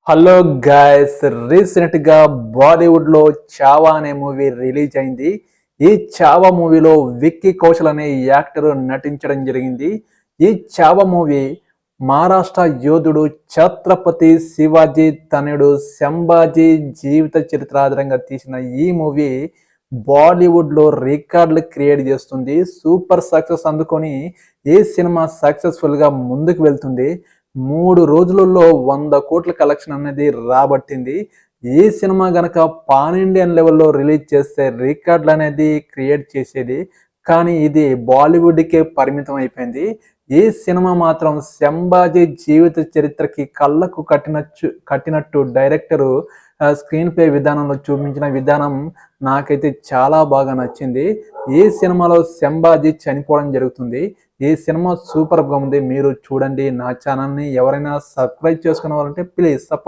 Hello guys, recent గా బాలీవుడ్ లో చావా అనే మూవీ రిలీజ్ అయింది. ఈ చావా మూవీలో విక్కీ కౌశల్ అనే యాక్టర్ నటించడం జరిగింది. ఈ చావా మూవీ మహారాష్ట్ర యోధుడు ఛత్రపతి శివాజీ తనయుడు సంభాజీ జీవిత చరిత్ర ఆధారంగా తీసిన ఈ మూవీ బాలీవుడ్ లో రికార్డులు క్రియేట్ చేస్తుంది. సూపర్ సక్సెస్ అందుకొని ఈ సినిమా సక్సెస్ఫుల్ గా ముందుకు వెళ్తుంది. 3 రోజులలో 100 కోట్ల కలెక్షన్ అనేది రాబట్టింది. ఈ సినిమా గనక పాన్ ఇండియన్ లెవెల్‌లో రిలీజ్ చేస్తే రికార్డులు అనేది క్రియేట్ చేసేది. కానీ ఇది బాలీవుడ్‌కే పరిమితం అయిపోయింది. ఈ సినిమా మాత్రం సంభాజీ జీవిత చరిత్రకి కళ్ళకు కట్టినట్టు డైరెక్టరు స్క్రీన్ ప్లే విధానంలో చూపించిన విధానం నాకైతే చాలా బాగా నచ్చింది. ఈ సినిమాలో సంభాజీ చనిపోవడం జరుగుతుంది. ఈ సినిమా సూపర్‌గా ఉంది. మీరు చూడండి. నా ఛానల్‌ని ఎవరైనా సబ్స్క్రైబ్ చేసుకునే వాళ్ళంటే ప్లీజ్